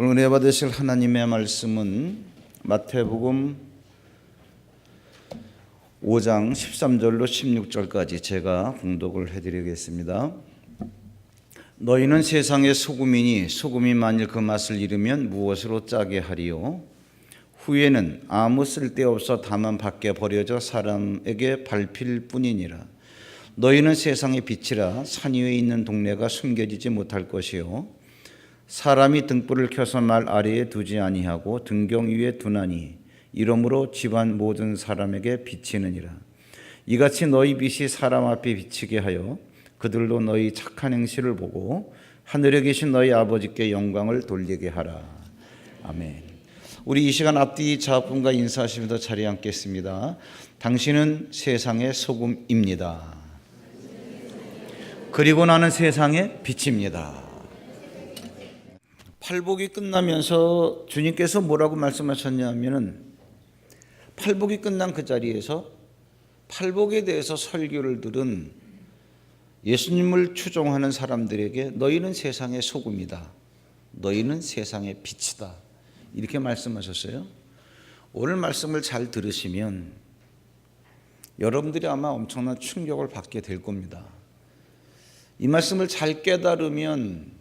오늘 은혜 받으실 하나님의 말씀은 마태복음 5장 13절로 16절까지 제가 봉독을 해드리겠습니다. 너희는 세상의 소금이니 소금이 만일 그 맛을 잃으면 무엇으로 짜게 하리요? 후에는 아무 쓸데없어 다만 밖에 버려져 사람에게 밟힐 뿐이니라. 너희는 세상의 빛이라. 산 위에 있는 동네가 숨겨지지 못할 것이요, 사람이 등불을 켜서 말 아래에 두지 아니하고 등경 위에 두나니 이러므로 집안 모든 사람에게 비치느니라. 이같이 너희 빛이 사람 앞에 비치게 하여 그들로 너희 착한 행실을 보고 하늘에 계신 너희 아버지께 영광을 돌리게 하라. 아멘. 우리 이 시간 앞뒤 자분과 인사하시면서 자리에 앉겠습니다. 당신은 세상의 소금입니다. 그리고 나는 세상의 빛입니다. 팔복이 끝나면서 주님께서 뭐라고 말씀하셨냐면은, 팔복이 끝난 그 자리에서 팔복에 대해서 설교를 들은 예수님을 추종하는 사람들에게 너희는 세상의 소금이다, 너희는 세상의 빛이다, 이렇게 말씀하셨어요. 오늘 말씀을 잘 들으시면 여러분들이 아마 엄청난 충격을 받게 될 겁니다. 이 말씀을 잘 깨달으면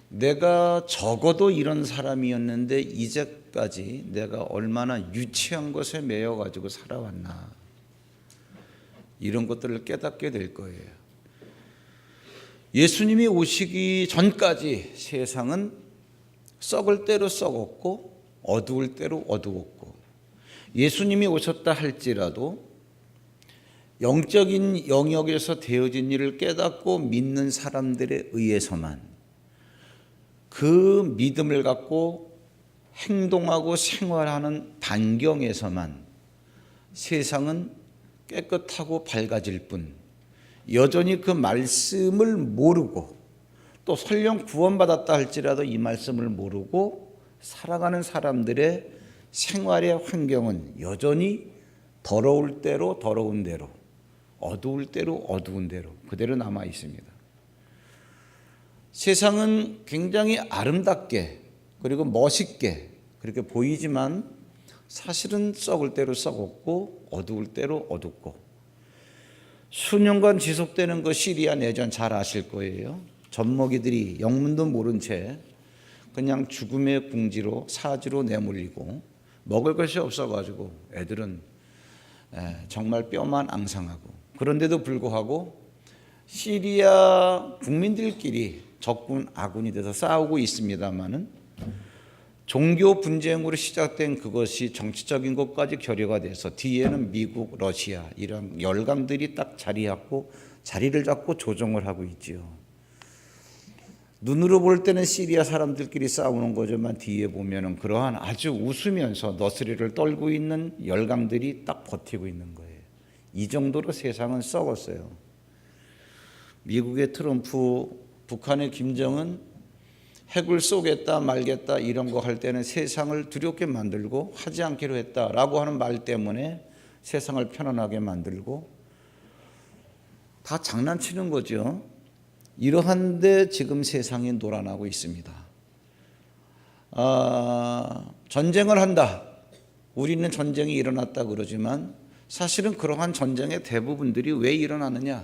내가 적어도 이런 사람이었는데 이제까지 내가 얼마나 유치한 것에 매여가지고 살아왔나, 이런 것들을 깨닫게 될 거예요. 예수님이 오시기 전까지 세상은 썩을 대로 썩었고 어두울 대로 어두웠고, 예수님이 오셨다 할지라도 영적인 영역에서 되어진 일을 깨닫고 믿는 사람들에 의해서만, 그 믿음을 갖고 행동하고 생활하는 반경에서만 세상은 깨끗하고 밝아질 뿐, 여전히 그 말씀을 모르고 또 설령 구원받았다 할지라도 이 말씀을 모르고 살아가는 사람들의 생활의 환경은 여전히 더러울 대로 더러운 대로, 어두울 대로 어두운 대로 그대로 남아 있습니다. 세상은 굉장히 아름답게 그리고 멋있게 그렇게 보이지만 사실은 썩을 대로 썩었고 어두울 대로 어둡고, 수년간 지속되는 그 시리아 내전 잘 아실 거예요. 젖먹이들이 영문도 모른 채 그냥 죽음의 궁지로 사지로 내몰리고 먹을 것이 없어가지고 애들은 정말 뼈만 앙상하고, 그런데도 불구하고 시리아 국민들끼리 적군 아군이 돼서 싸우고 있습니다마는 종교 분쟁으로 시작된 그것이 정치적인 것까지 결여가 돼서 뒤에는 미국, 러시아 이런 열강들이 딱 자리를 잡고 조정을 하고 있지요. 눈으로 볼 때는 시리아 사람들끼리 싸우는 거지만 뒤에 보면은 그러한 아주 웃으면서 너스리를 떨고 있는 열강들이 딱 버티고 있는 거예요. 이 정도로 세상은 썩었어요. 미국의 트럼프, 북한의 김정은 핵을 쏘겠다 말겠다 이런 거 할 때는 세상을 두렵게 만들고 하지 않기로 했다라고 하는 말 때문에 세상을 편안하게 만들고 다 장난치는 거죠. 이러한데 지금 세상이 놀아나고 있습니다. 전쟁을 한다, 우리는 전쟁이 일어났다 그러지만 사실은 그러한 전쟁의 대부분들이 왜 일어나느냐,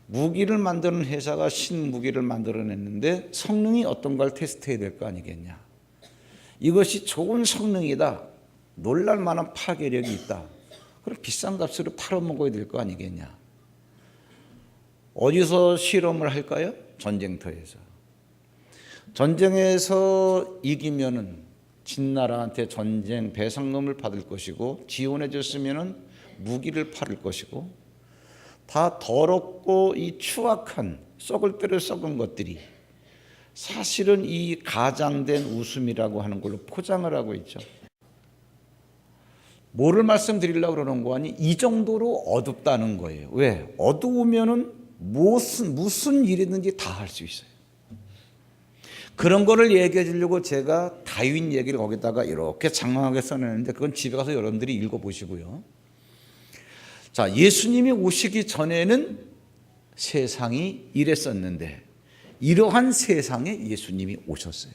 무기를 만드는 회사가 신무기를 만들어냈는데 성능이 어떤 걸 테스트해야 될 거 아니겠냐. 이것이 좋은 성능이다, 놀랄 만한 파괴력이 있다, 그럼 비싼 값으로 팔아먹어야 될 거 아니겠냐. 어디서 실험을 할까요? 전쟁터에서. 전쟁에서 이기면은 진나라한테 전쟁 배상금을 받을 것이고, 지원해 줬으면은 무기를 팔을 것이고, 다 더럽고 이 추악한 썩을 대로 썩은 것들이 사실은 이 가장된 웃음이라고 하는 걸로 포장을 하고 있죠. 뭐를 말씀드리려고 그러는 거 아니? 이 정도로 어둡다는 거예요. 왜? 어두우면은 무슨 일이든지 다 할 수 있어요. 그런 거를 얘기해 주려고 제가 다윈 얘기를 거기다가 이렇게 장황하게 써냈는데 그건 집에 가서 여러분들이 읽어보시고요. 자, 예수님이 오시기 전에는 세상이 이랬었는데 이러한 세상에 예수님이 오셨어요.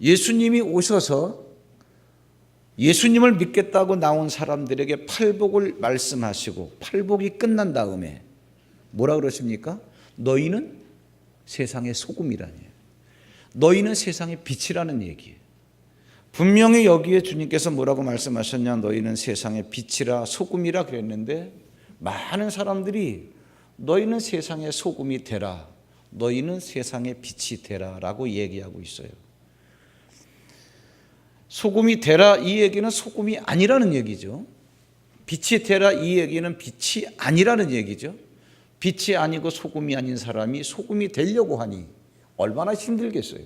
예수님이 오셔서 예수님을 믿겠다고 나온 사람들에게 팔복을 말씀하시고 팔복이 끝난 다음에 뭐라 그러십니까? 너희는 세상의 소금이라니, 너희는 세상의 빛이라는 얘기예요. 분명히 여기에 주님께서 뭐라고 말씀하셨냐, 너희는 세상의 빛이라 소금이라 그랬는데 많은 사람들이 너희는 세상의 소금이 되라, 너희는 세상의 빛이 되라 라고 얘기하고 있어요. 소금이 되라 이 얘기는 소금이 아니라는 얘기죠. 빛이 되라 이 얘기는 빛이 아니라는 얘기죠. 빛이 아니고 소금이 아닌 사람이 소금이 되려고 하니 얼마나 힘들겠어요.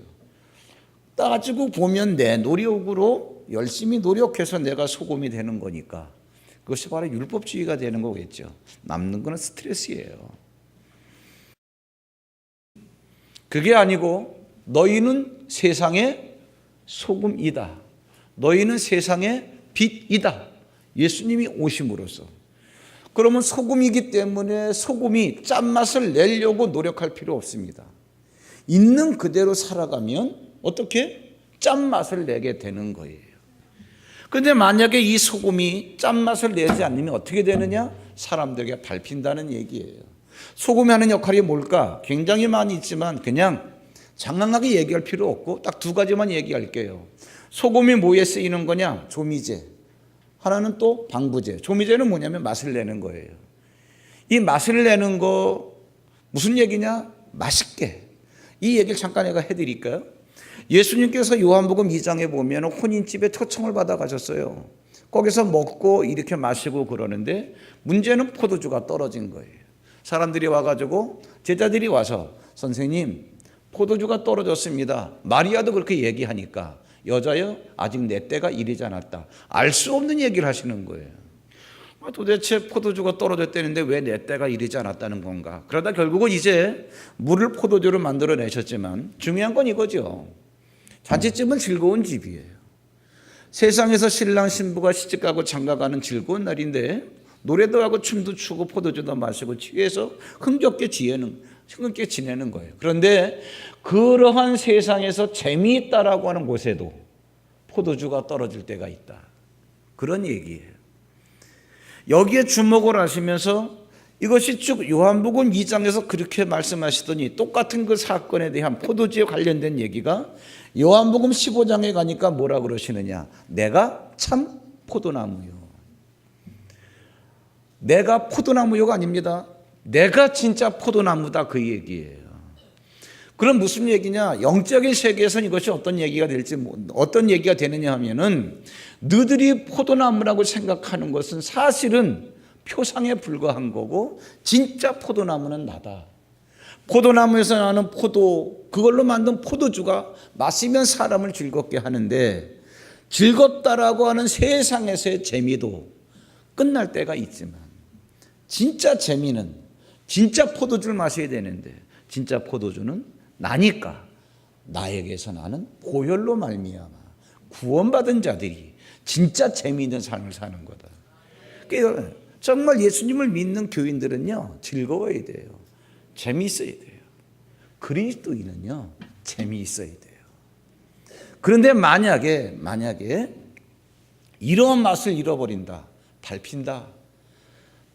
따지고 보면 내 노력으로 열심히 노력해서 내가 소금이 되는 거니까 그것이 바로 율법주의가 되는 거겠죠. 남는 거는 스트레스예요. 그게 아니고 너희는 세상의 소금이다, 너희는 세상의 빛이다, 예수님이 오심으로써. 그러면 소금이기 때문에 소금이 짠맛을 내려고 노력할 필요 없습니다. 있는 그대로 살아가면 어떻게? 짠맛을 내게 되는 거예요. 그런데 만약에 이 소금이 짠맛을 내지 않으면 어떻게 되느냐? 사람들에게 밟힌다는 얘기예요. 소금이 하는 역할이 뭘까? 굉장히 많이 있지만 그냥 장황하게 얘기할 필요 없고 딱 두 가지만 얘기할게요. 소금이 뭐에 쓰이는 거냐? 조미제. 하나는 또 방부제. 조미제는 뭐냐면 맛을 내는 거예요. 이 맛을 내는 거 무슨 얘기냐? 맛있게. 이 얘기를 잠깐 내가 해드릴까요? 예수님께서 요한복음 2장에 보면 혼인집에 초청을 받아 가셨어요. 거기서 먹고 이렇게 마시고 그러는데 문제는 포도주가 떨어진 거예요. 사람들이 와가지고 제자들이 와서 선생님 포도주가 떨어졌습니다. 마리아도 그렇게 얘기하니까 여자여 아직 내 때가 이르지 않았다. 알 수 없는 얘기를 하시는 거예요. 도대체 포도주가 떨어졌다는데 왜 내 때가 이르지 않았다는 건가. 그러다 결국은 이제 물을 포도주로 만들어내셨지만 중요한 건 이거죠. 잔치집은 즐거운 집이에요. 세상에서 신랑 신부가 시집가고 장가가는 즐거운 날인데 노래도 하고 춤도 추고 포도주도 마시고 취해서 흥겹게 지내는 거예요. 그런데 그러한 세상에서 재미있다라고 하는 곳에도 포도주가 떨어질 때가 있다. 그런 얘기예요. 여기에 주목을 하시면서 이것이 쭉 요한복음 2장에서 그렇게 말씀하시더니 똑같은 그 사건에 대한 포도주에 관련된 얘기가 요한복음 15장에 가니까 뭐라 그러시느냐. 내가 참 포도나무요. 내가 포도나무요가 아닙니다. 내가 진짜 포도나무다 그 얘기예요. 그럼 무슨 얘기냐? 영적인 세계에서는 이것이 어떤 얘기가 될지, 어떤 얘기가 되느냐 하면은 너희들이 포도나무라고 생각하는 것은 사실은 표상에 불과한 거고 진짜 포도나무는 나다. 포도나무에서 나는 포도, 그걸로 만든 포도주가 마시면 사람을 즐겁게 하는데 즐겁다라고 하는 세상에서의 재미도 끝날 때가 있지만 진짜 재미는 진짜 포도주를 마셔야 되는데 진짜 포도주는 나니까 나에게서 나는 보혈로 말미암아 구원받은 자들이 진짜 재미있는 삶을 사는 거다. 그러니까 정말 예수님을 믿는 교인들은요 즐거워야 돼요. 재미있어야 돼요. 그리스도인은요 재미있어야 돼요. 그런데 만약에 이런 맛을 잃어버린다, 밟힌다,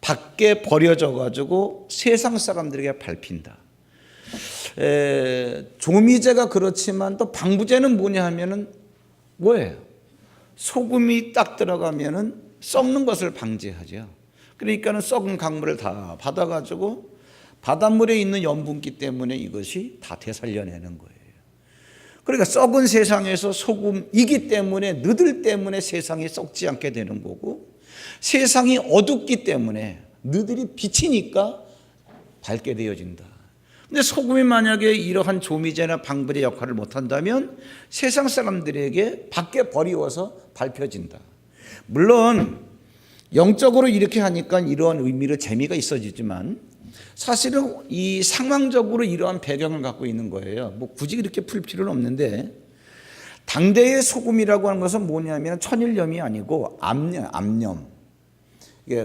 밖에 버려져 가지고 세상 사람들에게 밟힌다. 조미제가 그렇지만 또 방부제는 뭐냐 하면은 뭐예요? 소금이 딱 들어가면은 썩는 것을 방지하죠. 그러니까는 썩은 강물을 다 받아가지고 바닷물에 있는 염분기 때문에 이것이 다 되살려내는 거예요. 그러니까 썩은 세상에서 소금이기 때문에 너희들 때문에 세상이 썩지 않게 되는 거고 세상이 어둡기 때문에 너희들이 빛이니까 밝게 되어진다. 근데 소금이 만약에 이러한 조미제나 방부제 역할을 못한다면 세상 사람들에게 밖에 버리워서 밟혀진다. 물론 영적으로 이렇게 하니까 이러한 의미로 재미가 있어지지만 사실은 이 상황적으로 이러한 배경을 갖고 있는 거예요. 뭐 굳이 이렇게 풀 필요는 없는데 당대의 소금이라고 하는 것은 뭐냐면 천일염이 아니고 암염.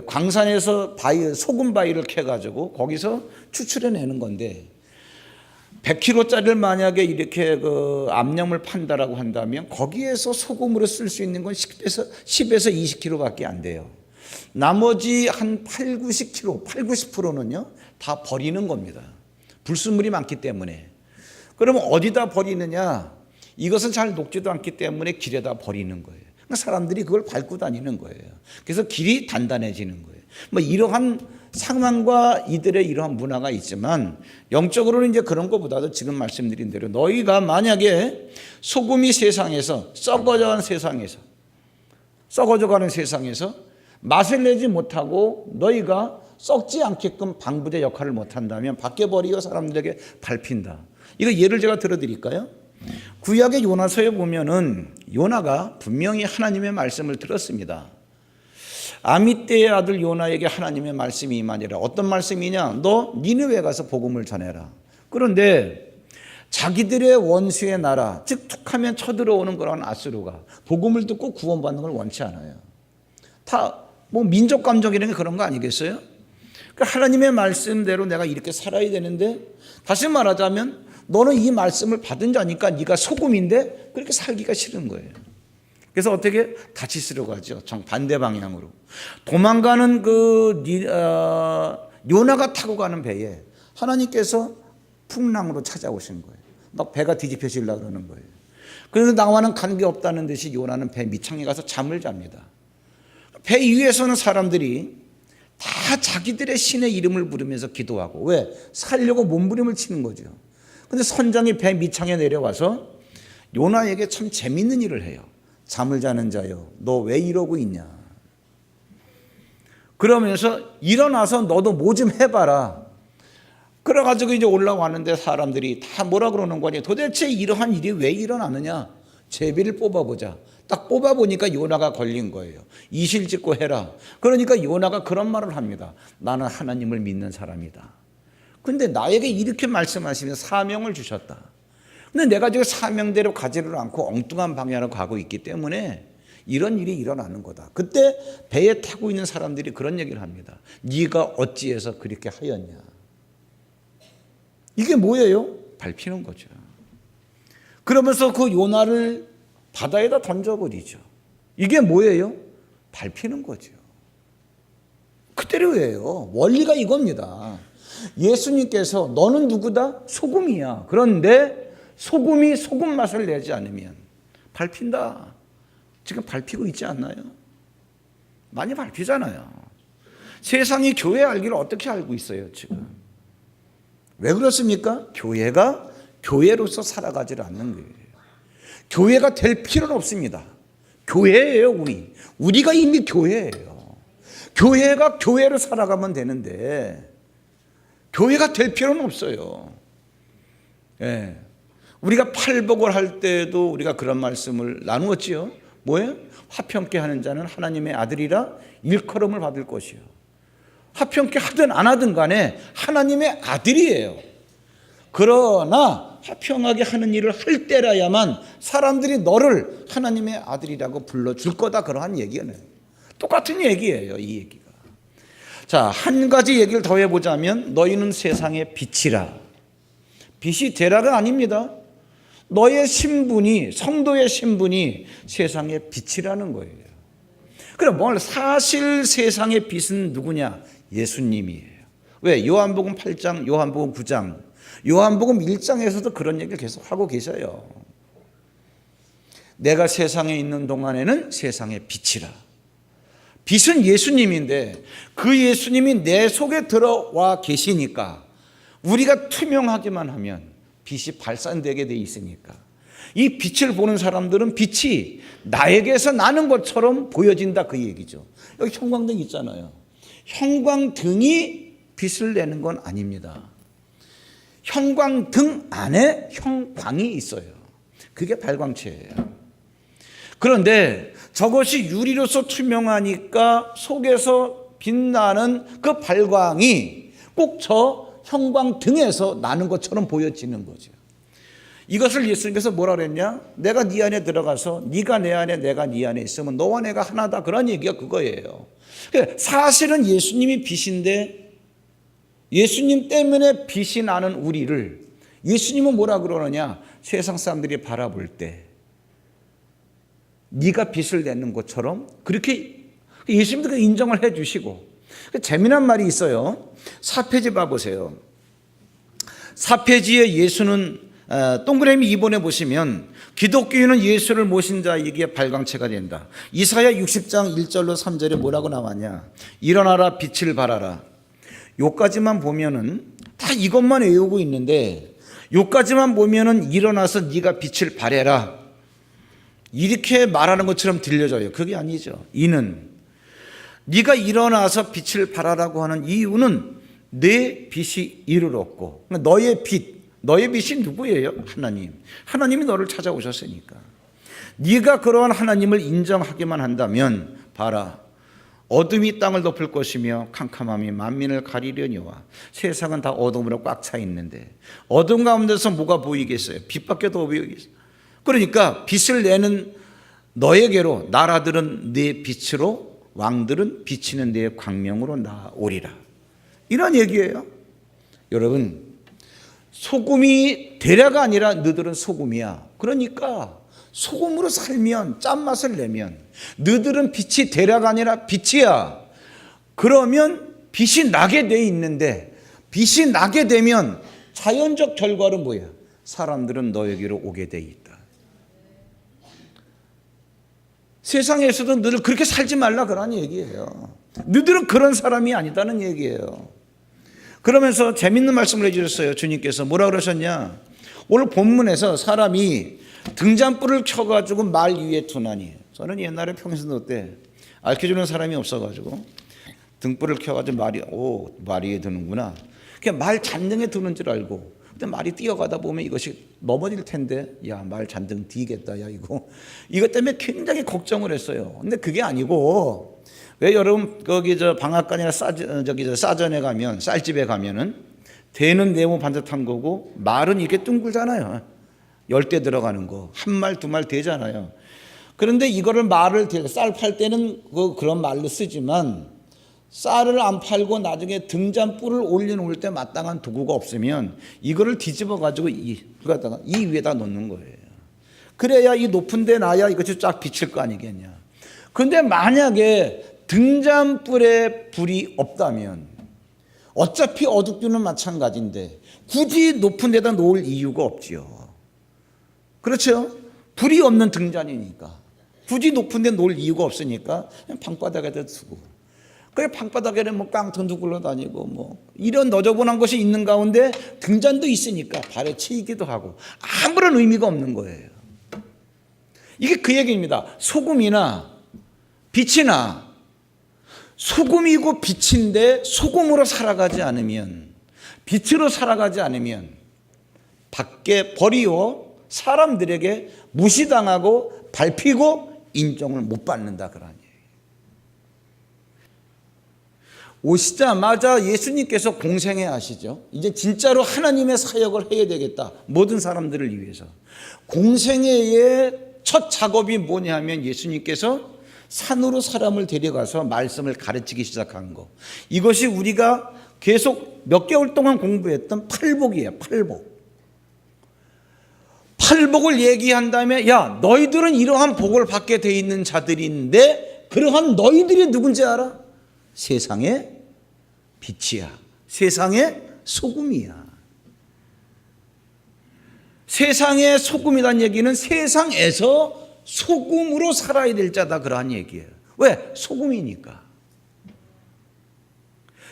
광산에서 소금 바위를 캐가지고 거기서 추출해내는 건데 100kg짜리를 만약에 이렇게 그 암염을 판다라고 한다면 거기에서 소금으로 쓸 수 있는 건 10에서 20kg밖에 안 돼요. 나머지 한 8, 90%는요 다 버리는 겁니다. 불순물이 많기 때문에. 그러면 어디다 버리느냐? 이것은 잘 녹지도 않기 때문에 길에다 버리는 거예요. 그러니까 사람들이 그걸 밟고 다니는 거예요. 그래서 길이 단단해지는 거예요. 뭐 이러한 상황과 이들의 이러한 문화가 있지만 영적으로는 이제 그런 것보다도 지금 말씀드린 대로 너희가 만약에 소금이 세상에서 썩어져가는 세상에서 맛을 내지 못하고 너희가 썩지 않게끔 방부제 역할을 못한다면 밖에 버리고 사람들에게 밟힌다. 이거 예를 제가 들어드릴까요? 구약의 요나서에 보면은 요나가 분명히 하나님의 말씀을 들었습니다. 아미떼의 아들 요나에게 하나님의 말씀이 임하니라. 어떤 말씀이냐? 너 니느웨 가서 복음을 전해라. 그런데 자기들의 원수의 나라, 즉 툭하면 쳐들어오는 그런 아수르가 복음을 듣고 구원받는 걸 원치 않아요. 다 뭐 민족 감정이라는 게 그런 거 아니겠어요? 그러니까 하나님의 말씀대로 내가 이렇게 살아야 되는데, 다시 말하자면 너는 이 말씀을 받은 자니까 네가 소금인데 그렇게 살기가 싫은 거예요. 그래서 어떻게 다치스려고 하죠. 정반대 방향으로. 도망가는 요나가 타고 가는 배에 하나님께서 풍랑으로 찾아오신 거예요. 막 배가 뒤집혀지려고 그러는 거예요. 그래서 나와는 관계없다는 듯이 요나는 배 밑창에 가서 잠을 잡니다. 배 위에서는 사람들이 다 자기들의 신의 이름을 부르면서 기도하고, 왜? 살려고 몸부림을 치는 거죠. 근데 선장이 배 밑창에 내려와서 요나에게 참 재밌는 일을 해요. 잠을 자는 자여, 너 왜 이러고 있냐? 그러면서 일어나서 너도 뭐 좀 해봐라. 그래가지고 이제 올라왔는데 사람들이 다 뭐라 그러는 거니? 도대체 이러한 일이 왜 일어나느냐? 제비를 뽑아보자. 딱 뽑아보니까 요나가 걸린 거예요. 이실직고 해라. 그러니까 요나가 그런 말을 합니다. 나는 하나님을 믿는 사람이다. 근데 나에게 이렇게 말씀하시면서 사명을 주셨다. 근데 내가 지금 사명대로 가지를 않고 엉뚱한 방향으로 가고 있기 때문에 이런 일이 일어나는 거다. 그때 배에 타고 있는 사람들이 그런 얘기를 합니다. 네가 어찌해서 그렇게 하였냐. 이게 뭐예요? 밟히는 거죠. 그러면서 그 요나를 바다에다 던져버리죠. 이게 뭐예요? 밟히는 거죠. 그대로예요. 원리가 이겁니다. 예수님께서 너는 누구다? 소금이야. 그런데 소금이 소금 맛을 내지 않으면 밟힌다. 지금 밟히고 있지 않나요? 많이 밟히잖아요. 세상이 교회 알기를 어떻게 알고 있어요, 지금? 왜 그렇습니까? 교회가 교회로서 살아가지를 않는 거예요. 교회가 될 필요는 없습니다. 교회예요, 우리가 이미 교회예요. 교회가 교회로 살아가면 되는데 교회가 될 필요는 없어요. 예. 우리가 팔복을 할 때도 우리가 그런 말씀을 나누었지요. 뭐예요? 화평케 하는 자는 하나님의 아들이라 일컬음을 받을 것이요. 화평케 하든 안 하든 간에 하나님의 아들이에요. 그러나 화평하게 하는 일을 할 때라야만 사람들이 너를 하나님의 아들이라고 불러줄 거다. 그러한 얘기는 똑같은 얘기예요, 이 얘기가. 자, 한 가지 얘기를 더 해보자면 너희는 세상의 빛이라. 빛이 되라가 아닙니다. 너의 신분이, 성도의 신분이 세상의 빛이라는 거예요. 그럼 뭘 사실 세상의 빛은 누구냐? 예수님이에요. 왜? 요한복음 8장, 요한복음 9장, 요한복음 1장에서도 그런 얘기를 계속 하고 계셔요. 내가 세상에 있는 동안에는 세상의 빛이라. 빛은 예수님인데 그 예수님이 내 속에 들어와 계시니까 우리가 투명하기만 하면 빛이 발산되게 돼 있으니까 이 빛을 보는 사람들은 빛이 나에게서 나는 것처럼 보여진다, 그 얘기죠. 여기 형광등 있잖아요. 형광등이 빛을 내는 건 아닙니다. 형광등 안에 형광이 있어요. 그게 발광체예요. 그런데 저것이 유리로서 투명하니까 속에서 빛나는 그 발광이 꼭 저 형광등에서 나는 것처럼 보여지는 거죠. 이것을 예수님께서 뭐라 그랬냐? 내가 네 안에 들어가서 네가 내 안에 내가 네 안에 있으면 너와 내가 하나다. 그런 얘기가 그거예요. 사실은 예수님이 빛인데 예수님 때문에 빛이 나는 우리를 예수님은 뭐라 그러느냐? 세상 사람들이 바라볼 때 네가 빛을 내는 것처럼 그렇게 예수님도 인정을 해 주시고. 재미난 말이 있어요. 사페지 봐보세요. 사페지에 예수는 동그라미 2번에 보시면 기독교인은 예수를 모신 자에게 발광체가 된다. 이사야 60장 1절로 3절에 뭐라고 나왔냐? 일어나라 빛을 발하라. 요까지만 보면은 다 이것만 외우고 있는데 요까지만 보면은 일어나서 네가 빛을 발해라 이렇게 말하는 것처럼 들려져요. 그게 아니죠. 이는 네가 일어나서 빛을 발하라고 하는 이유는 내 빛이 이르렀고, 너의 빛이 누구예요? 하나님. 하나님이 너를 찾아오셨으니까. 네가 그러한 하나님을 인정하기만 한다면 봐라, 어둠이 땅을 덮을 것이며 캄캄함이 만민을 가리려니와. 세상은 다 어둠으로 꽉 차 있는데 어둠 가운데서 뭐가 보이겠어요? 빛밖에 더 보이겠어요? 그러니까 빛을 내는 너에게로 나라들은 네 빛으로, 왕들은 비치는 네 광명으로 나오리라. 이런 얘기예요. 여러분, 소금이 되려가 아니라 너들은 소금이야. 그러니까 소금으로 살면, 짠맛을 내면, 너들은 빛이 되려가 아니라 빛이야. 그러면 빛이 나게 돼 있는데, 빛이 나게 되면 자연적 결과는 뭐야? 사람들은 너에게로 오게 돼 있다. 세상에서도 너들 그렇게 살지 말라 그런 얘기예요. 너들은 그런 사람이 아니다는 얘기예요. 그러면서 재밌는 말씀을 해주셨어요. 주님께서 뭐라 그러셨냐? 오늘 본문에서 사람이 등잔불을 켜가지고 말 위에 두나니. 저는 옛날에 평신도 때 알려주는 사람이 없어가지고 등불을 켜가지고 말 위에 두는구나. 그냥 말 잔등에 두는 줄 알고. 근데 말이 뛰어가다 보면 이것이 넘어질 텐데, 야, 말 잔등 뒤겠다, 야, 이것 때문에 굉장히 걱정을 했어요. 근데 그게 아니고, 왜 여러분 거기 방앗간이나 싸전에 가면, 쌀집에 가면은 대는 네모 반듯한 거고 말은 이렇게 둥글잖아요. 10대 들어가는 거, 한 말 두 말 되잖아요. 그런데 이거를 쌀 팔 때는 그런 말로 쓰지만, 쌀을 안 팔고 나중에 등잔불을 올려놓을 때 마땅한 도구가 없으면 이거를 뒤집어 가지고 이 위에다 놓는 거예요. 그래야 이 높은 데 놔야 이것이 쫙 비칠 거 아니겠냐. 그런데 만약에 등잔불에 불이 없다면 어차피 어둡기는 마찬가지인데 굳이 높은 데다 놓을 이유가 없지요. 그렇죠? 불이 없는 등잔이니까 굳이 높은 데 놓을 이유가 없으니까 그냥 방바닥에다 두고, 그 방바닥에는 뭐 깡통도 굴러다니고 이런 너저분한 것이 있는 가운데 등잔도 있으니까 발에 치이기도 하고 아무런 의미가 없는 거예요. 이게 그 얘기입니다. 소금이나 빛이나 소금이고 빛인데 소금으로 살아가지 않으면, 빛으로 살아가지 않으면 밖에 버리워 사람들에게 무시당하고 밟히고 인정을 못 받는다 그러니. 오시자마자 예수님께서 공생애 하시죠. 이제 진짜로 하나님의 사역을 해야 되겠다. 모든 사람들을 위해서. 공생애의 첫 작업이 뭐냐 하면 예수님께서 산으로 사람을 데려가서 말씀을 가르치기 시작한 거. 이것이 우리가 계속 몇 개월 동안 공부했던 팔복이에요. 팔복을 얘기한 다음에, 야, 너희들은 이러한 복을 받게 돼 있는 자들인데 그러한 너희들이 누군지 알아? 세상의 빛이야. 세상의 소금이야. 세상의 소금이란 얘기는 세상에서 소금으로 살아야 될 자다 그러한 얘기예요. 왜? 소금이니까.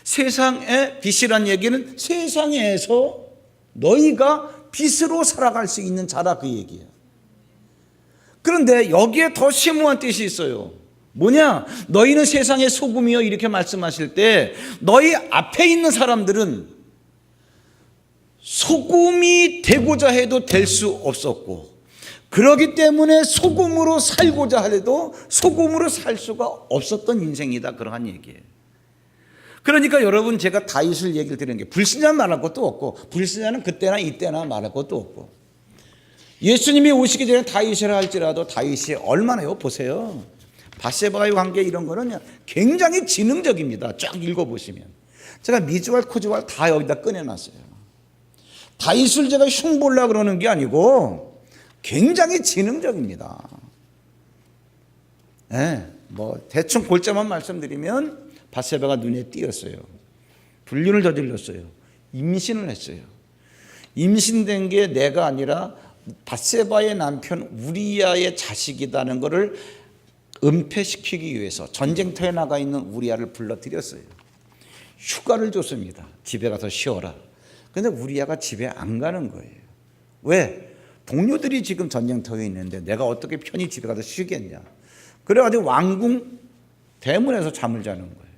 세상의 빛이란 얘기는 세상에서 너희가 빛으로 살아갈 수 있는 자다 그 얘기예요. 그런데 여기에 더 심오한 뜻이 있어요. 뭐냐? 너희는 세상의 소금이요 이렇게 말씀하실 때 너희 앞에 있는 사람들은 소금이 되고자 해도 될 수 없었고, 그렇기 때문에 소금으로 살고자 해도 소금으로 살 수가 없었던 인생이다 그러한 얘기예요. 그러니까 여러분, 제가 다윗을 얘기를 드리는 게, 불신자는 말할 것도 없고 불신자는 그때나 이때나 말할 것도 없고, 예수님이 오시기 전에 다윗이라 할지라도 다윗이 얼마나요? 보세요. 밧세바와의 관계 이런 거는 굉장히 지능적입니다. 쫙 읽어보시면. 제가 미주알 코주알 다 여기다 꺼내놨어요. 다윗을 제가 흉보려고 그러는 게 아니고 굉장히 지능적입니다. 대충 골자만 말씀드리면 밧세바가 눈에 띄었어요. 불륜을 저질렀어요. 임신을 했어요. 임신된 게 내가 아니라 밧세바의 남편 우리야의 자식이라는 것을 은폐시키기 위해서 전쟁터에 나가 있는 우리야를 불러들였어요. 휴가를 줬습니다. 집에 가서 쉬어라. 그런데 우리야가 집에 안 가는 거예요. 왜? 동료들이 지금 전쟁터에 있는데 내가 어떻게 편히 집에 가서 쉬겠냐. 그래가지고 왕궁 대문에서 잠을 자는 거예요.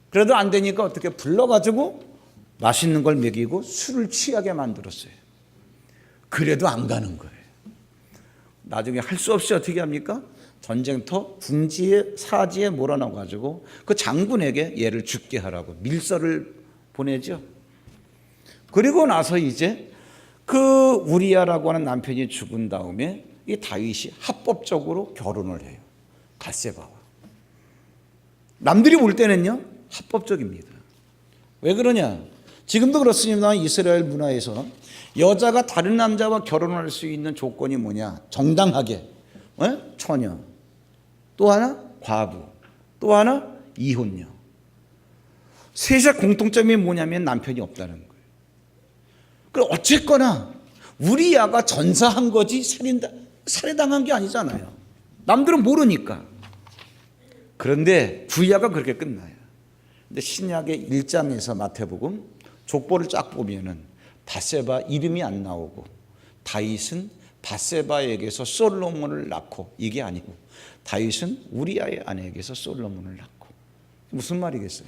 그래도 안 되니까 어떻게 불러가지고 맛있는 걸 먹이고 술을 취하게 만들었어요. 그래도 안 가는 거예요. 나중에 할 수 없이 어떻게 합니까? 전쟁터 궁지에 사지에 몰아넣어가지고 그 장군에게 얘를 죽게 하라고 밀서를 보내죠. 그리고 나서 이제 그 우리야라고 하는 남편이 죽은 다음에 이 다윗이 합법적으로 결혼을 해요. 밧세바와. 남들이 볼 때는요 합법적입니다. 왜 그러냐? 지금도 그렇습니다. 이스라엘 문화에서 여자가 다른 남자와 결혼할 수 있는 조건이 뭐냐? 정당하게 처녀, 또 하나 과부, 또 하나 이혼녀. 셋의 공통점이 뭐냐면 남편이 없다는 거예요. 그럼 어쨌거나 우리야가 전사한 거지 살해당한 게 아니잖아요. 남들은 모르니까. 그런데 구약은 그렇게 끝나요. 근데 신약의 1장에서 마태복음 족보를 쫙 보면은 밧세바 이름이 안 나오고 다윗은 밧세바에게서 솔로몬을 낳고 이게 아니고 다윗은 우리야의 아내에게서 솔로몬을 낳고. 무슨 말이겠어요?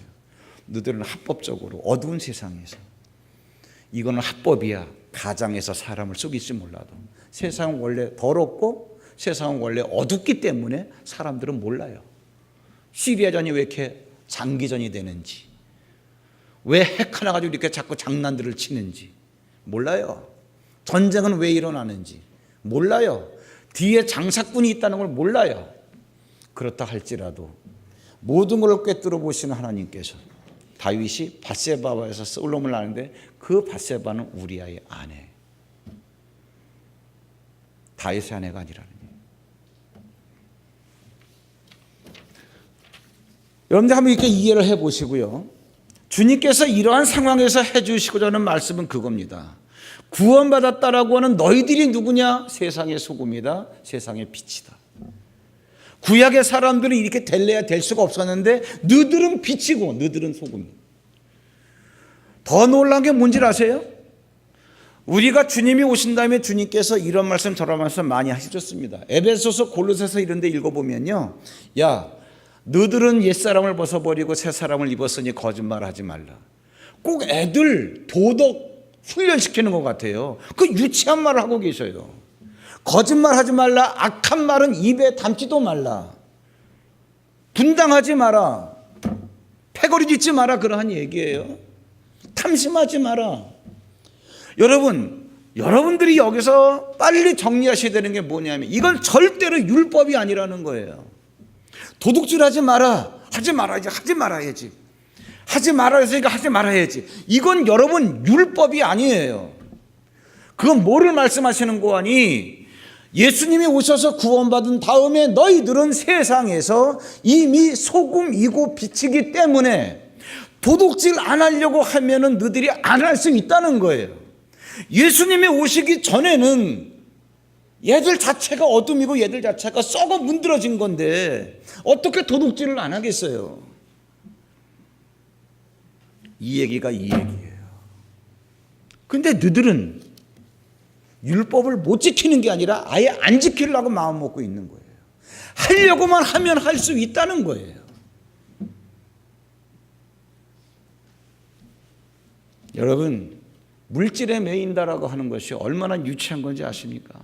너희들은 합법적으로 어두운 세상에서 이거는 합법이야. 가장에서 사람을 속일지 몰라도 세상은 원래 더럽고 세상은 원래 어둡기 때문에 사람들은 몰라요. 시리아전이 왜 이렇게 장기전이 되는지, 왜 핵 하나 가지고 이렇게 자꾸 장난들을 치는지 몰라요. 전쟁은 왜 일어나는지 몰라요. 뒤에 장사꾼이 있다는 걸 몰라요. 그렇다 할지라도 모든 걸 꿰뚫어 보시는 하나님께서 다윗이 밧세바와에서 솔로몬을 낳는데 그 밧세바는 우리야의 아내, 다윗의 아내가 아니라는 거예요. 여러분들 한번 이렇게 이해를 해보시고요. 주님께서 이러한 상황에서 해주시고자 하는 말씀은 그겁니다. 구원받았다라고 하는 너희들이 누구냐? 세상의 소금이다, 세상의 빛이다. 구약의 사람들은 이렇게 될래야 될 수가 없었는데 너희들은 빛이고 너희들은 소금이다. 더 놀라운 게 뭔지 아세요? 우리가 주님이 오신 다음에 주님께서 이런 말씀 저런 말씀 많이 하셨습니다. 에베소서 골로새서 이런 데 읽어보면요, 야 너희들은 옛사람을 벗어버리고 새사람을 입었으니 거짓말하지 말라. 꼭 애들 도덕 훈련시키는 것 같아요. 그 유치한 말을 하고 계셔요. 거짓말하지 말라. 악한 말은 입에 담지도 말라. 분당하지 마라. 패거리 짓지 마라. 그러한 얘기예요. 탐심하지 마라. 여러분들이 여기서 빨리 정리하셔야 되는 게 뭐냐면 이건 절대로 율법이 아니라는 거예요. 도둑질하지 마라. 하지 말아야지. 하지 말아야지. 하지 말아야 했으니까 하지 말아야지. 이건 여러분 율법이 아니에요. 그건 뭐를 말씀하시는 거 아니? 예수님이 오셔서 구원받은 다음에 너희들은 세상에서 이미 소금이고 빛이기 때문에 도둑질 안 하려고 하면은 너희들이 안 할 수 있다는 거예요. 예수님이 오시기 전에는 얘들 자체가 어둠이고 얘들 자체가 썩어 문드러진 건데 어떻게 도둑질을 안 하겠어요? 이 얘기가 이 얘기예요. 근데 너희들은 율법을 못 지키는 게 아니라 아예 안 지키려고 마음 먹고 있는 거예요. 하려고만 하면 할 수 있다는 거예요. 여러분, 물질에 매인다라고 하는 것이 얼마나 유치한 건지 아십니까?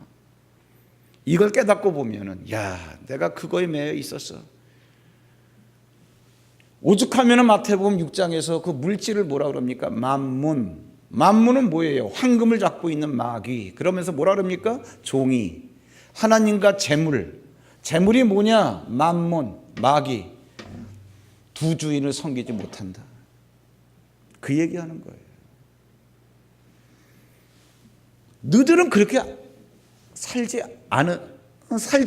이걸 깨닫고 보면은, 야, 내가 그거에 매여 있었어. 오죽하면은 마태복음 6장에서 그 물질을 뭐라 그럽니까? 만문. 만문은 뭐예요? 황금을 잡고 있는 마귀. 그러면서 뭐라 그럽니까? 종이. 하나님과 재물. 재물이 뭐냐? 만문, 마귀. 두 주인을 섬기지 못한다. 그 얘기하는 거예요. 너희들은 그렇게 살지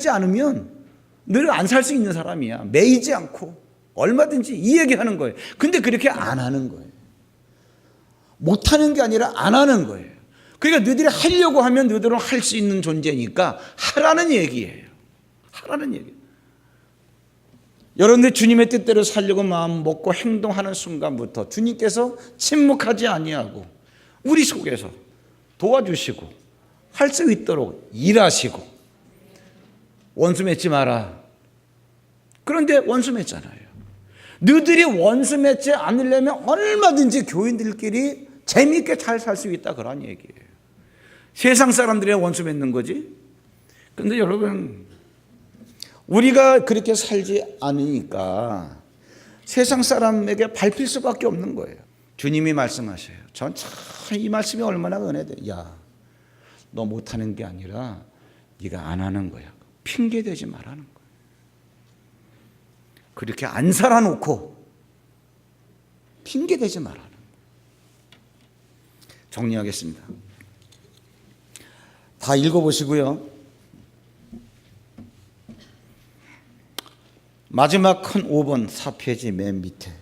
않으면 너희는 안 살 수 있는 사람이야. 매이지 않고 얼마든지 이 얘기하는 거예요. 근데 그렇게 안 하는 거예요. 못하는 게 아니라 안 하는 거예요. 그러니까 너희들이 하려고 하면 너희들은 할 수 있는 존재니까 하라는 얘기예요. 하라는 얘기. 여러분들 주님의 뜻대로 살려고 마음 먹고 행동하는 순간부터 주님께서 침묵하지 아니하고 우리 속에서 도와주시고 할 수 있도록 일하시고 원수 맺지 마라. 그런데 원수 맺잖아요. 너희들이 원수 맺지 않으려면 얼마든지 교인들끼리 재미있게 잘 살 수 있다 그런 얘기예요. 세상 사람들이 원수 맺는 거지. 그런데 여러분 우리가 그렇게 살지 않으니까 세상 사람에게 밟힐 수밖에 없는 거예요. 주님이 말씀하셔요. 전 참 이 말씀이 얼마나 은혜돼. 야, 너 못하는 게 아니라 네가 안 하는 거야. 핑계 대지 말라는 거야. 그렇게 안 살아놓고 핑계 대지 말라는 거야. 정리하겠습니다. 다 읽어보시고요. 마지막 큰 5번 4페이지 맨 밑에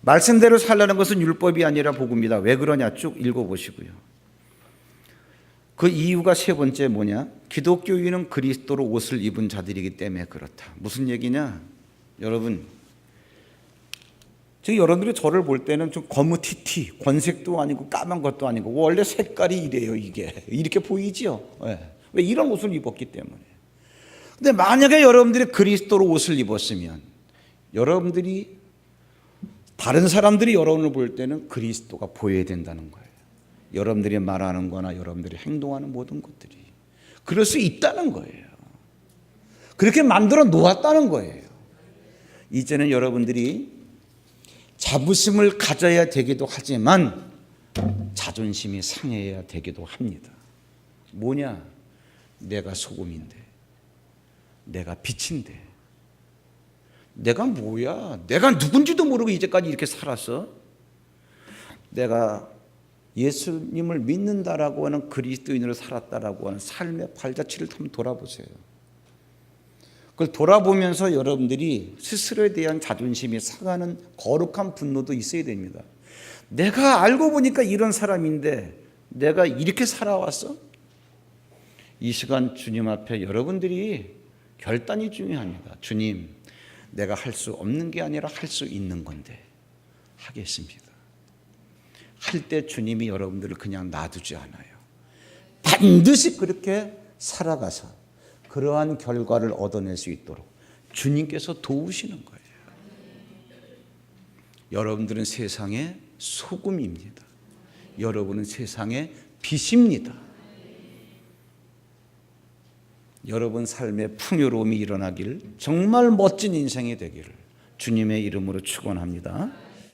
말씀대로 살라는 것은 율법이 아니라 복음이다. 왜 그러냐 쭉 읽어보시고요. 그 이유가 세 번째 뭐냐? 기독교인은 그리스도로 옷을 입은 자들이기 때문에 그렇다. 무슨 얘기냐? 여러분, 여러분들이 저를 볼 때는 좀 거무튀튀, 권색도 아니고 까만 것도 아니고 원래 색깔이 이래요. 이게 이렇게 보이죠? 왜 이런 옷을 입었기 때문에. 근데 만약에 여러분들이 그리스도로 옷을 입었으면 여러분들이 다른 사람들이 여러분을 볼 때는 그리스도가 보여야 된다는 거예요. 여러분들이 말하는 거나 여러분들이 행동하는 모든 것들이 그럴 수 있다는 거예요. 그렇게 만들어 놓았다는 거예요. 이제는 여러분들이 자부심을 가져야 되기도 하지만 자존심이 상해야 되기도 합니다. 뭐냐? 내가 소금인데, 내가 빛인데, 내가 뭐야? 내가 누군지도 모르고 이제까지 이렇게 살았어? 내가 예수님을 믿는다라고 하는 그리스도인으로 살았다라고 하는 삶의 발자취를 한번 돌아보세요. 그걸 돌아보면서 여러분들이 스스로에 대한 자존심이 상하는 거룩한 분노도 있어야 됩니다. 내가 알고 보니까 이런 사람인데 내가 이렇게 살아왔어? 이 시간 주님 앞에 여러분들이 결단이 중요합니다. 주님, 내가 할 수 없는 게 아니라 할 수 있는 건데 하겠습니다. 할 때 주님이 여러분들을 그냥 놔두지 않아요. 반드시 그렇게 살아가서 그러한 결과를 얻어낼 수 있도록 주님께서 도우시는 거예요. 여러분들은 세상의 소금입니다. 여러분은 세상의 빛입니다. 여러분 삶의 풍요로움이 일어나길, 정말 멋진 인생이 되기를 주님의 이름으로 축원합니다.